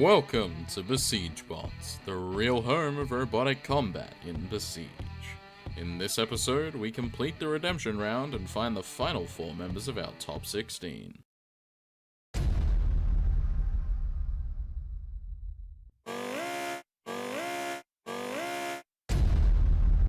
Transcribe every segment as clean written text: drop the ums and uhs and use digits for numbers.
Welcome to Besiege Bots, the real home of robotic combat in Besiege. In this episode, we complete the redemption round and find the final 4 members of our top 16.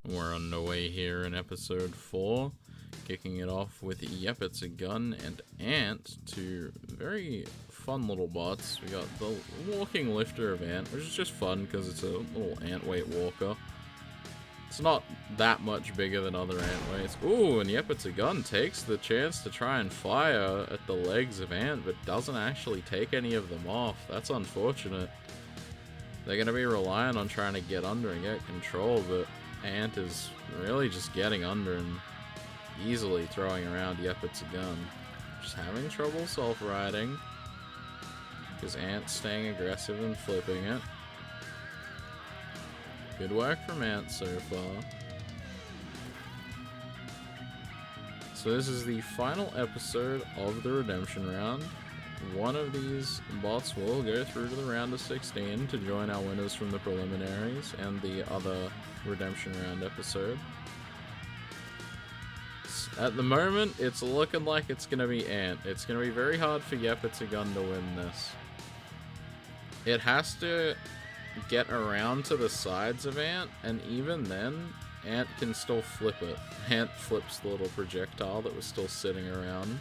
We're underway here in episode 4, kicking it off with Yep, It's a Gun and Ant, two very fun little bots. We got the walking lifter of Ant, which is just fun because it's a little Antweight walker. It's not that much bigger than other Antweights. Ooh, and Yep, It's a Gun takes the chance to try and fire at the legs of Ant, but doesn't actually take any of them off. That's unfortunate. They're going to be relying on trying to get under and get control, but Ant is really just getting under and easily throwing around Yep, It's a Gun. Just having trouble self-riding, because Ant's staying aggressive and flipping it. Good work from Ant so far. So this is the final episode of the redemption round. One of these bots will go through to the round of 16 to join our winners from the preliminaries and the other redemption round episode. At the moment, it's looking like it's going to be Ant. It's going to be very hard for Yep, It's a Gun to win this. It has to get around to the sides of Ant, and even then, Ant can still flip it. Ant flips the little projectile that was still sitting around.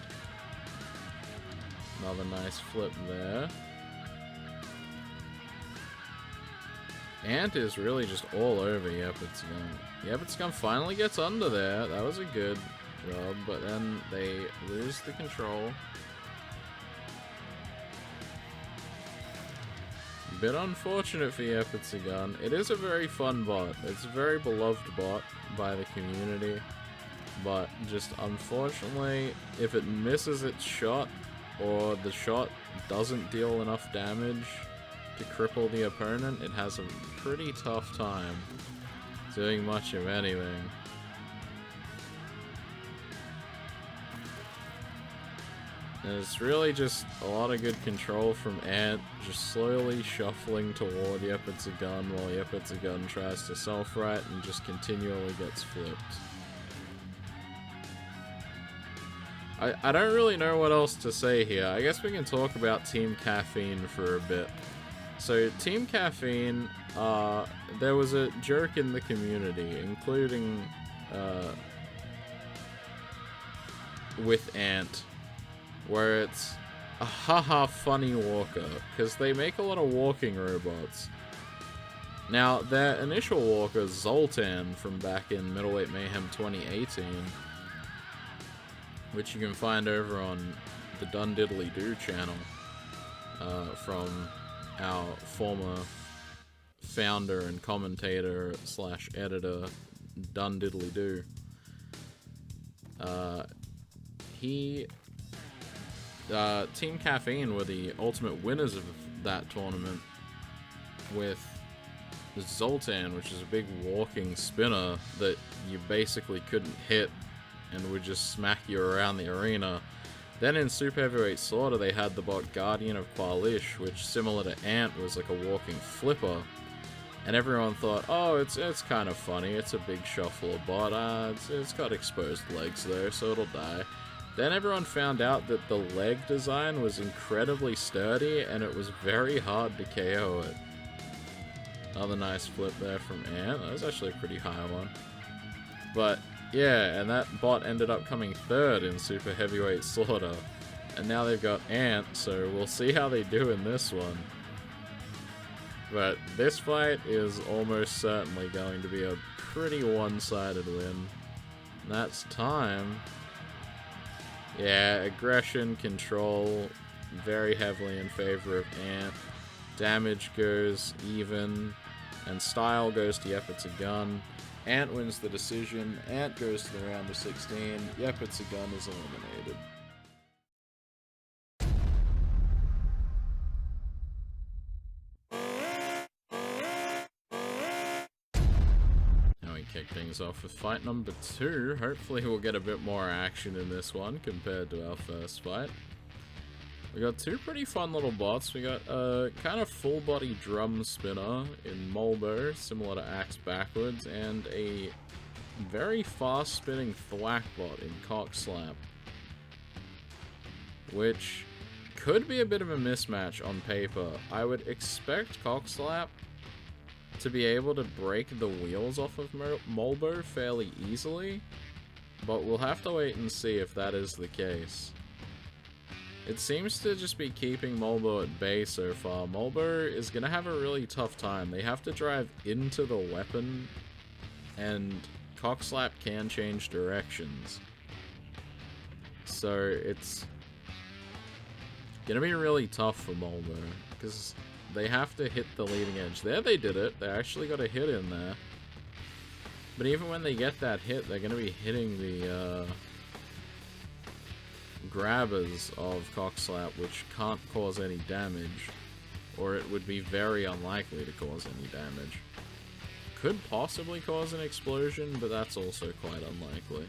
Another nice flip there. Ant is really just all over Yep, It's a Gun. Yep, It's a Gun finally gets under there. That was a good job, but then they lose the control. Bit unfortunate for Yep, It's a Gun. It is a very fun bot. It's a very beloved bot by the community, but just unfortunately, if it misses its shot, or the shot doesn't deal enough damage to cripple the opponent, it has a pretty tough time doing much of anything. And it's really just a lot of good control from Ant, just slowly shuffling toward Yep, It's a Gun while Yep, It's a Gun tries to self-right and just continually gets flipped. I don't really know what else to say here. I guess we can talk about Team Caffeine for a bit. So, Team Caffeine, there was a joke in the community, including with Ant, where it's a haha funny walker, because they make a lot of walking robots. Now, their initial walker, Zoltan, from back in Middleweight Mayhem 2018, which you can find over on the Dun Diddly Doo channel, from our former founder and commentator / editor, Dun Diddly Doo. Team Caffeine were the ultimate winners of that tournament with Zoltan, which is a big walking spinner that you basically couldn't hit and would just smack you around the arena. Then in Super Heavyweight Slaughter, they had the bot Guardian of Qualish, which, similar to Ant, was like a walking flipper. And everyone thought, oh, it's kind of funny, it's a big shuffler bot, it's got exposed legs there, so it'll die. Then everyone found out that the leg design was incredibly sturdy, and it was very hard to KO it. Another nice flip there from Ant. That was actually a pretty high one. But yeah, and that bot ended up coming 3rd in Super Heavyweight Slaughter. And now they've got Ant, so we'll see how they do in this one. But this fight is almost certainly going to be a pretty one-sided win. And that's time. Yeah, aggression, control, very heavily in favor of Ant. Damage goes even, and style goes to Yep, It's a Gun. Ant wins the decision. Ant goes to the round of 16. Yep, It's a Gun is eliminated. Now we kick things off with fight number 2. Hopefully we'll get a bit more action in this one compared to our first fight. We got two pretty fun little bots. We got a kind of full-body drum spinner in Molbo, similar to Axe Backwards, and a very fast-spinning thwack bot in Cockslap, which could be a bit of a mismatch on paper. I would expect Cockslap to be able to break the wheels off of Molbo fairly easily, but we'll have to wait and see if that is the case. It seems to just be keeping Molbo at bay so far. Molbo is going to have a really tough time. They have to drive into the weapon, and Cockslap can change directions. So it's going to be really tough for Molbo, because they have to hit the leading edge. There they did it. They actually got a hit in there. But even when they get that hit, they're going to be hitting the grabbers of Cockslap, which can't cause any damage, or it would be very unlikely to cause any damage. Could possibly cause an explosion, but that's also quite unlikely.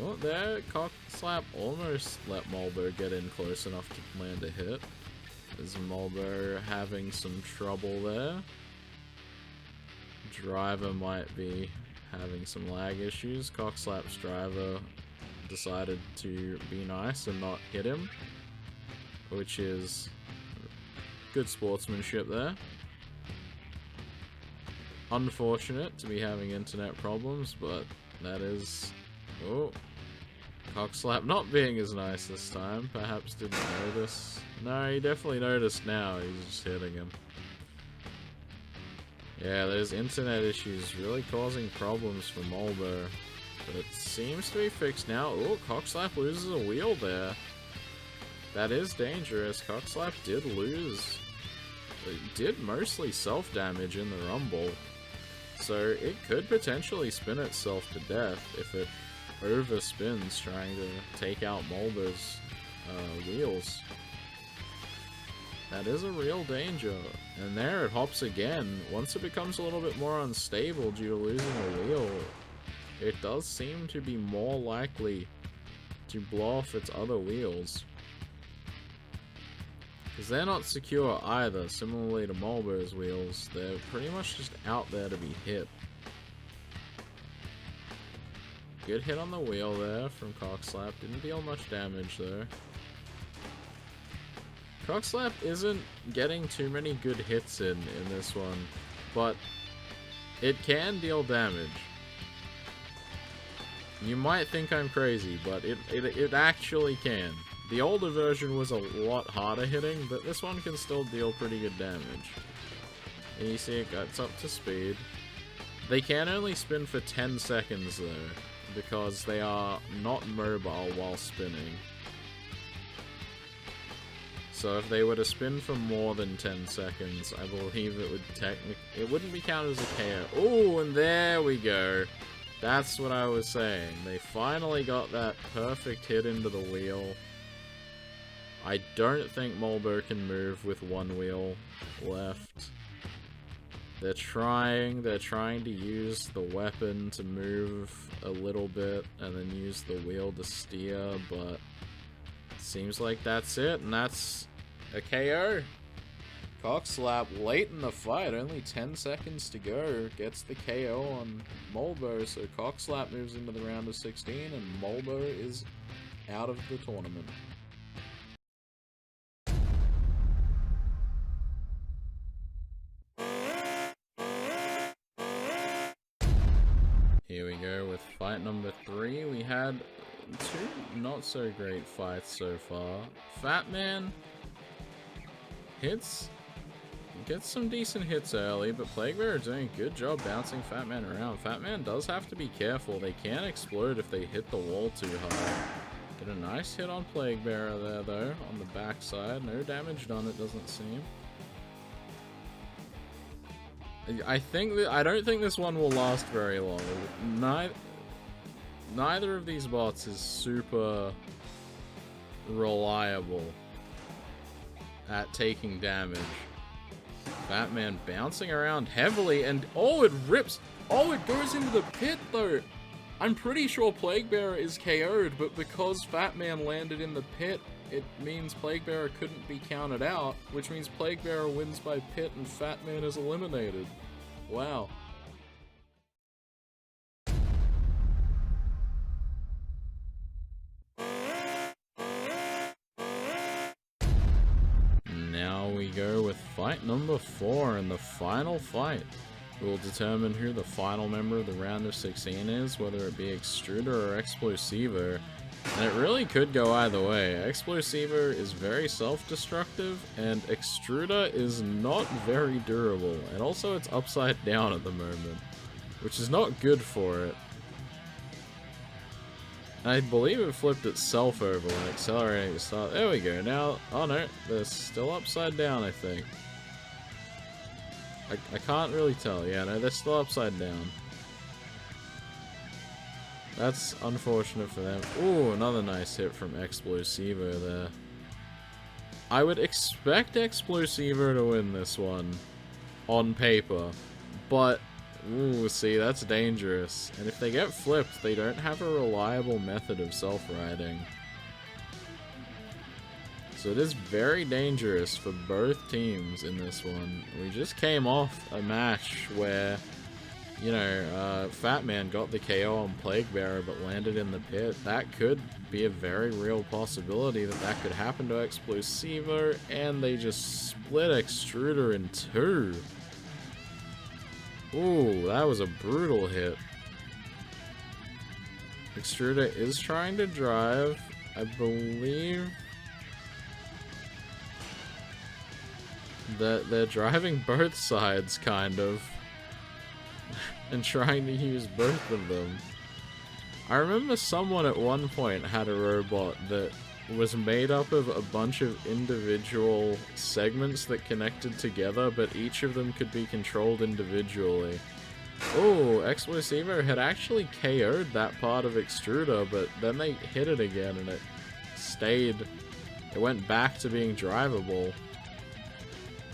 Oh, there, Cockslap almost let Molbo get in close enough to land a hit. Is Molbo having some trouble there? Driver might be having some lag issues. Cockslap's driver decided to be nice and not hit him, which is good sportsmanship there. Unfortunate to be having internet problems, but that is... Oh, Cockslap not being as nice this time. Perhaps didn't notice. No, he definitely noticed now. He's just hitting him. Yeah, those internet issues really causing problems for Molbo. But it seems to be fixed now. Oh, Cockslap loses a wheel there. That is dangerous. Cockslap did lose. It did mostly self-damage in the rumble. So it could potentially spin itself to death if it overspins trying to take out Molbo's wheels. That is a real danger. And there it hops again. Once it becomes a little bit more unstable due to losing a wheel, it does seem to be more likely to blow off its other wheels. Because they're not secure either, similarly to Molbo's wheels. They're pretty much just out there to be hit. Good hit on the wheel there from Cockslap. Didn't deal much damage though. Cockslap isn't getting too many good hits in this one, but it can deal damage. You might think I'm crazy, but it actually can. The older version was a lot harder hitting, but this one can still deal pretty good damage. And you see it gets up to speed. They can only spin for 10 seconds though, because they are not mobile while spinning. So if they were to spin for more than 10 seconds, I believe it would it wouldn't be counted as a KO. Oh, and there we go. That's what I was saying. They finally got that perfect hit into the wheel. I don't think Molbo can move with one wheel left. They're trying to use the weapon to move a little bit and then use the wheel to steer, but it seems like that's it, and that's a KO. Cockslap late in the fight, only 10 seconds to go, gets the KO on Molbo, so Cockslap moves into the round of 16 and Molbo is out of the tournament. Here we go with fight number 3. We had two not so great fights so far. Fatman gets some decent hits early, but Plaguebearer doing a good job bouncing Fatman around. Fatman does have to be careful. They can explode if they hit the wall too hard. Get a nice hit on Plaguebearer there though, on the backside. No damage done, it doesn't seem. I don't think this one will last very long. Neither of these bots is super reliable at taking damage. Fatman bouncing around heavily, and oh, it rips. Oh, it goes into the pit though. I'm pretty sure Plaguebearer is KO'd, but because Fatman landed in the pit, it means Plaguebearer couldn't be counted out, which means Plaguebearer wins by pit and Fatman is eliminated. Wow. Now we go with fight number 4 and the final fight. We will determine who the final member of the round of 16 is, whether it be Extruder or Explosivo. And it really could go either way. Explosivo is very self-destructive, and Extruder is not very durable. And also it's upside down at the moment, which is not good for it. I believe it flipped itself over when accelerating to start. There we go. Now, oh no, they're still upside down, I think. I can't really tell. Yeah, no, they're still upside down. That's unfortunate for them. Ooh, another nice hit from Explosivo there. I would expect Explosivo to win this one on paper, but ooh, see, that's dangerous. And if they get flipped, they don't have a reliable method of self-riding. So it is very dangerous for both teams in this one. We just came off a match where, you know, Fatman got the KO on Plaguebearer but landed in the pit. That could be a very real possibility that that could happen to Explosivo, and they just split Extruder in two. Ooh, that was a brutal hit. Extruder is trying to drive, I believe that they're driving both sides, kind of, and trying to use both of them. I remember someone at one point had a robot that was made up of a bunch of individual segments that connected together, but each of them could be controlled individually. Oh, Explosivo had actually KO'd that part of Extruder, but then they hit it again and it went back to being drivable.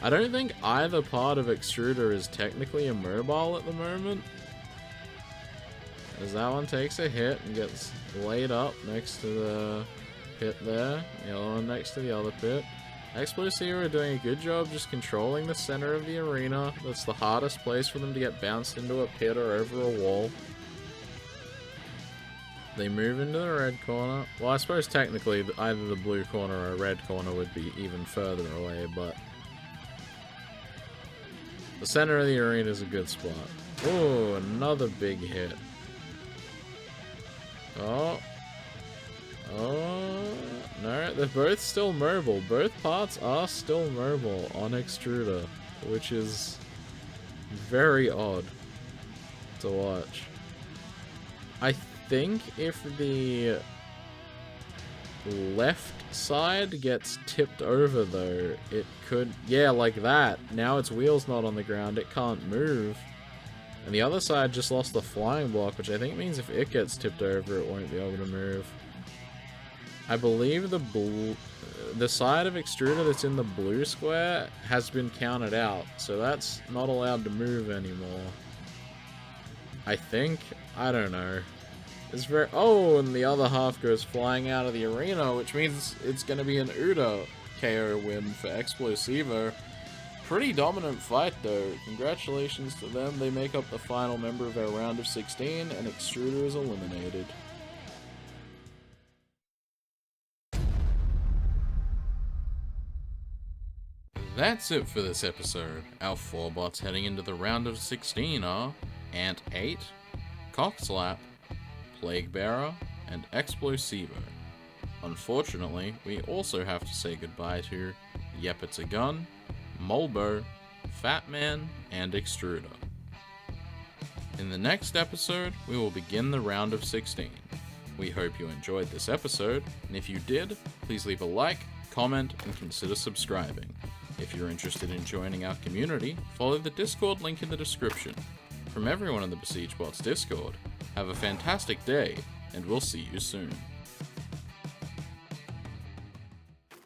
I don't think either part of Extruder is technically immobile at the moment, as that one takes a hit and gets laid up next to the pit there, the other one next to the other pit. Explosivo are doing a good job just controlling the center of the arena. That's the hardest place for them to get bounced into a pit or over a wall. They move into the red corner. Well, I suppose technically either the blue corner or a red corner would be even further away, but the center of the arena is a good spot. Oh, another big hit. Oh, no, they're both still mobile. Both parts are still mobile on Extruder, which is very odd to watch. I think if the left side gets tipped over, though, it could, yeah, like that. Now its wheel's not on the ground, it can't move. And the other side just lost the flying block, which I think means if it gets tipped over, it won't be able to move. I believe the side of Extruder that's in the blue square has been counted out, so that's not allowed to move anymore. I think? I don't know. It's very— oh, and the other half goes flying out of the arena, which means it's going to be an Uda KO win for Explosivo. Pretty dominant fight, though. Congratulations to them. They make up the final member of our round of 16, and Extruder is eliminated. That's it for this episode. Our 4 bots heading into the round of 16 are Antweight, Cockslap, Plaguebearer, and Explosivo. Unfortunately, we also have to say goodbye to Yep It's a Gun, Molbo, Fatman, and Extruder. In the next episode, we will begin the round of 16. We hope you enjoyed this episode, and if you did, please leave a like, comment, and consider subscribing. If you're interested in joining our community, follow the Discord link in the description. From everyone in the Besiege Bots Discord, have a fantastic day, and we'll see you soon.